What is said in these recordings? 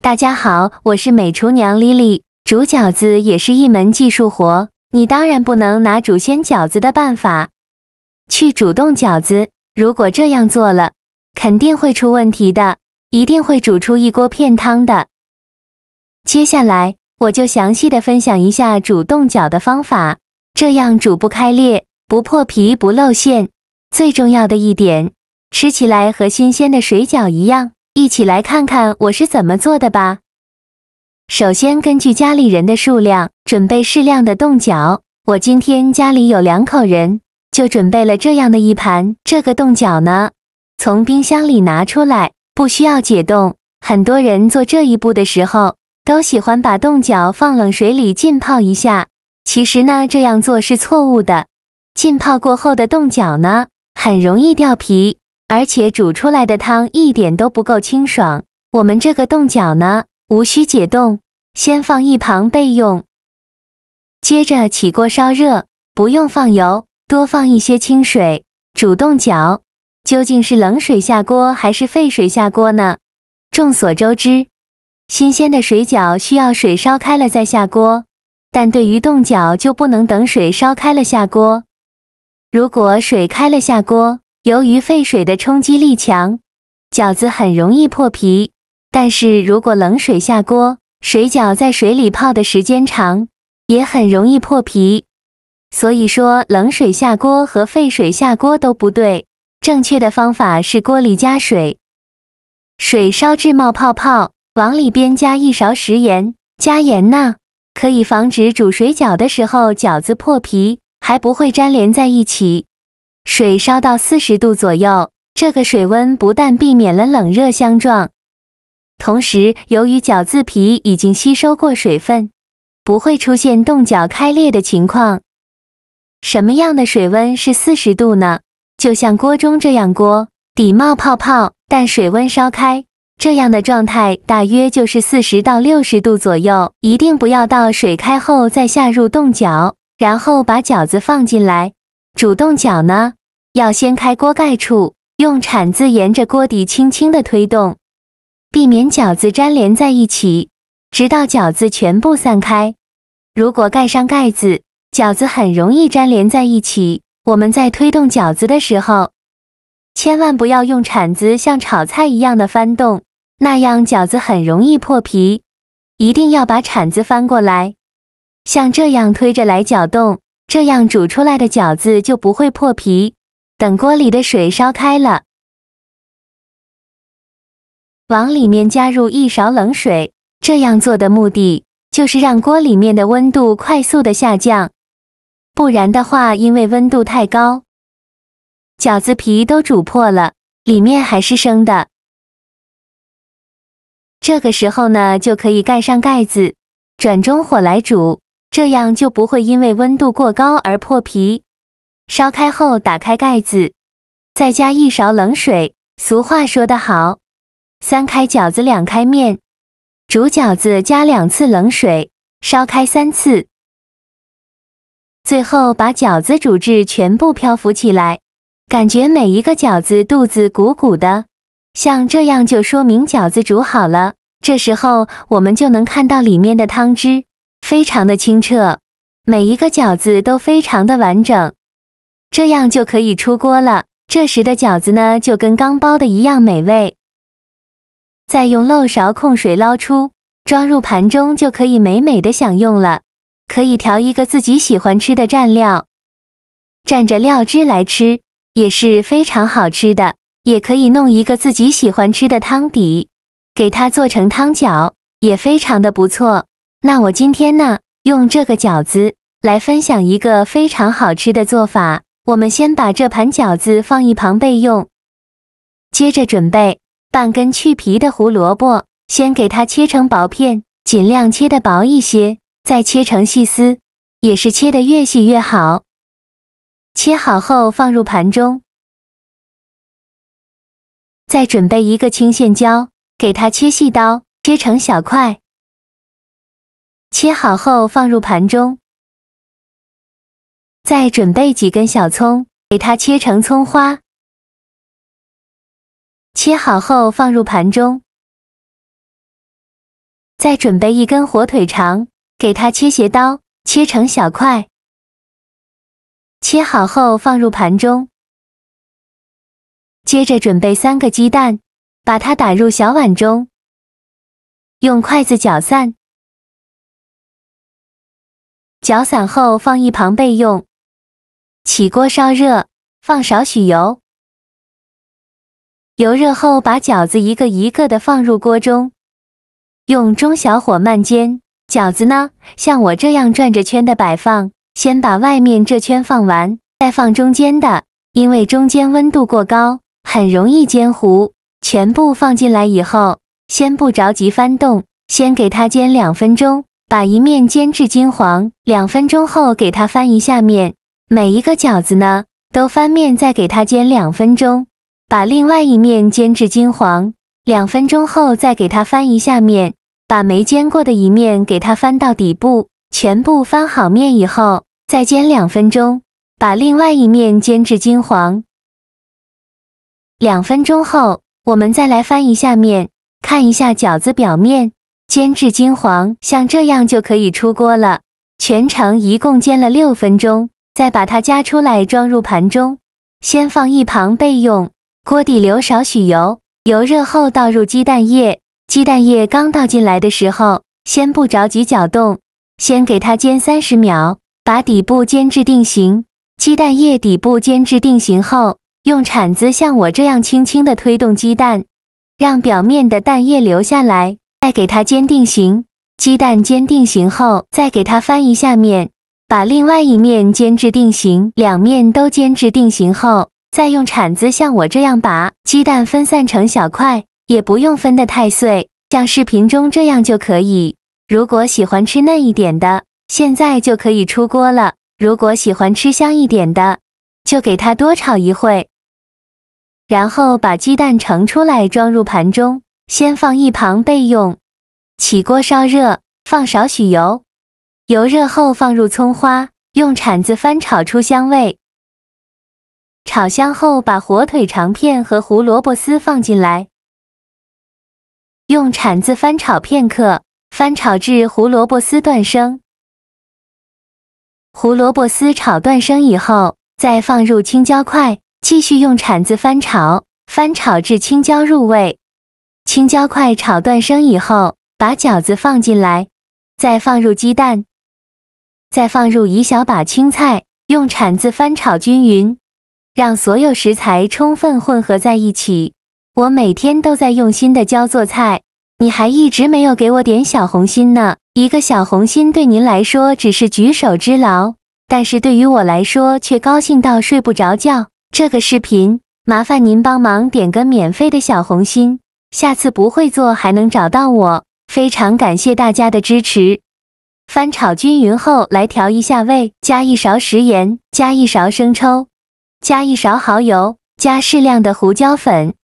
大家好，我是美厨娘莉莉。煮饺子也是一门技术活，你当然不能拿煮鲜饺子的办法去煮冻饺子，如果这样做了，肯定会出问题的，一定会煮出一锅片汤的。接下来，我就详细的分享一下煮冻饺的方法，这样煮不开裂，不破皮，不露馅。最重要的一点，吃起来和新鲜的水饺一样。一起来看看我是怎么做的吧。首先根据家里人的数量，准备适量的冻饺。我今天家里有2口人，就准备了这样的一盘。这个冻饺呢，从冰箱里拿出来，不需要解冻。很多人做这一步的时候，都喜欢把冻饺放冷水里浸泡一下。其实呢，这样做是错误的。浸泡过后的冻饺呢，很容易掉皮。而且煮出来的汤一点都不够清爽。我们这个冻饺呢，无需解冻，先放一旁备用。接着起锅烧热，不用放油，多放一些清水。煮冻饺究竟是冷水下锅还是沸水下锅呢？众所周知，新鲜的水饺需要水烧开了再下锅，但对于冻饺就不能等水烧开了下锅。如果水开了下锅，由于沸水的冲击力强，饺子很容易破皮。但是如果冷水下锅，水饺在水里泡的时间长，也很容易破皮。所以说冷水下锅和沸水下锅都不对，正确的方法是锅里加水，水烧至冒泡泡，往里边加1勺食盐。加盐呢，可以防止煮水饺的时候饺子破皮，还不会粘连在一起。水烧到40度左右，这个水温不但避免了冷热相撞，同时由于饺子皮已经吸收过水分，不会出现冻饺开裂的情况。什么样的水温是40度呢？就像锅中这样，锅底冒泡泡，但水温烧开，这样的状态大约就是40到60度左右。一定不要到水开后再下入冻饺，然后把饺子放进来。煮冻饺呢，要先开锅盖处，用铲子沿着锅底轻轻地推动，避免饺子粘连在一起，直到饺子全部散开。如果盖上盖子，饺子很容易粘连在一起。我们在推动饺子的时候，千万不要用铲子像炒菜一样的翻动，那样饺子很容易破皮。一定要把铲子翻过来，像这样推着来搅动，这样煮出来的饺子就不会破皮。等锅里的水烧开了，往里面加入1勺冷水。这样做的目的就是让锅里面的温度快速的下降，不然的话，因为温度太高，饺子皮都煮破了，里面还是生的。这个时候呢，就可以盖上盖子，转中火来煮。这样就不会因为温度过高而破皮。烧开后打开盖子，再加1勺冷水。俗话说得好，3开饺子2开面。煮饺子加2次冷水，烧开3次。最后把饺子煮至全部漂浮起来，感觉每一个饺子肚子鼓鼓的，像这样就说明饺子煮好了。这时候我们就能看到里面的汤汁非常的清澈，每一个饺子都非常的完整，这样就可以出锅了。这时的饺子呢，就跟刚包的一样美味。再用漏勺控水捞出，装入盘中就可以美美的享用了。可以调一个自己喜欢吃的蘸料，蘸着料汁来吃，也是非常好吃的。也可以弄一个自己喜欢吃的汤底，给它做成汤饺，也非常的不错。那我今天呢，用这个饺子来分享一个非常好吃的做法。我们先把这盘饺子放一旁备用，接着准备半根去皮的胡萝卜，先给它切成薄片，尽量切得薄一些，再切成细丝，也是切得越细越好。切好后放入盘中，再准备一个青线椒，给它切细刀，切成小块。切好后放入盘中，再准备几根小葱，给它切成葱花。切好后放入盘中，再准备一根火腿肠，给它切斜刀，切成小块。切好后放入盘中。接着准备3个鸡蛋，把它打入小碗中，用筷子搅散。搅散后放一旁备用。起锅烧热，放少许油。油热后把饺子一个一个的放入锅中，用中小火慢煎。饺子呢，像我这样转着圈的摆放，先把外面这圈放完，再放中间的，因为中间温度过高，很容易煎糊。全部放进来以后，先不着急翻动，先给它煎2分钟，把一面煎至金黄。2分钟后给它翻一下面，每一个饺子呢，都翻面再给它煎2分钟，把另外一面煎至金黄。2分钟后再给它翻一下面，把没煎过的一面给它翻到底部。全部翻好面以后，再煎2分钟，把另外一面煎至金黄。2分钟后，我们再来翻一下面，看一下饺子表面，煎至金黄，像这样就可以出锅了。全程一共煎了6分钟，再把它夹出来装入盘中，先放一旁备用。锅底留少许油，油热后倒入鸡蛋液。鸡蛋液刚倒进来的时候，先不着急搅动，先给它煎30秒，把底部煎至定型。鸡蛋液底部煎至定型后，用铲子像我这样轻轻地推动鸡蛋，让表面的蛋液流下来，再给它煎定型。鸡蛋煎定型后，再给它翻一下面，把另外一面煎至定型。2面都煎至定型后，再用铲子像我这样把鸡蛋分散成小块，也不用分得太碎，像视频中这样就可以。如果喜欢吃嫩一点的，现在就可以出锅了；如果喜欢吃香一点的，就给它多炒一会。然后把鸡蛋盛出来装入盘中，先放一旁备用。起锅烧热，放少许油，油热后放入葱花，用铲子翻炒出香味。炒香后把火腿肠片和胡萝卜丝放进来，用铲子翻炒片刻，翻炒至胡萝卜丝断生。胡萝卜丝炒断生以后，再放入青椒块，继续用铲子翻炒，翻炒至青椒入味。青椒块炒断生以后，把饺子放进来，再放入鸡蛋，再放入一小把青菜，用铲子翻炒均匀，让所有食材充分混合在一起。我每天都在用心的教做菜，你还一直没有给我点小红心呢。一个小红心对您来说只是举手之劳，但是对于我来说却高兴到睡不着觉。这个视频麻烦您帮忙点个免费的小红心，下次不会做还能找到我。非常感谢大家的支持。翻炒均匀后来调一下味，加1勺食盐，加1勺生抽，加1勺蚝油，加适量的胡椒粉。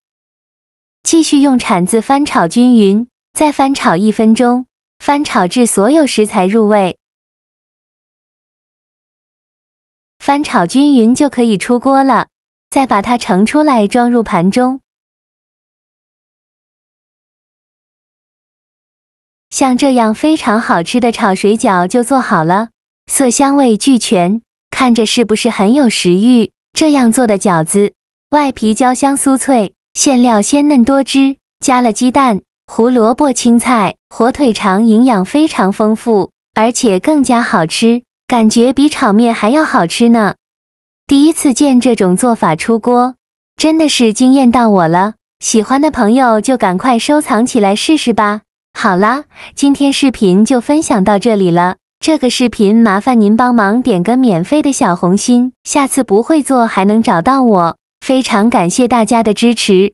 继续用铲子翻炒均匀，再翻炒1分钟，翻炒至所有食材入味。翻炒均匀就可以出锅了，再把它盛出来装入盘中。像这样非常好吃的炒水饺就做好了，色香味俱全，看着是不是很有食欲？这样做的饺子，外皮焦香酥脆，馅料鲜嫩多汁，加了鸡蛋、胡萝卜、青菜、火腿肠，营养非常丰富，而且更加好吃，感觉比炒面还要好吃呢。第一次见这种做法出锅，真的是惊艳到我了。喜欢的朋友就赶快收藏起来试试吧。好啦，今天视频就分享到这里了。这个视频麻烦您帮忙点个免费的小红心，下次不会做还能找到我。非常感谢大家的支持。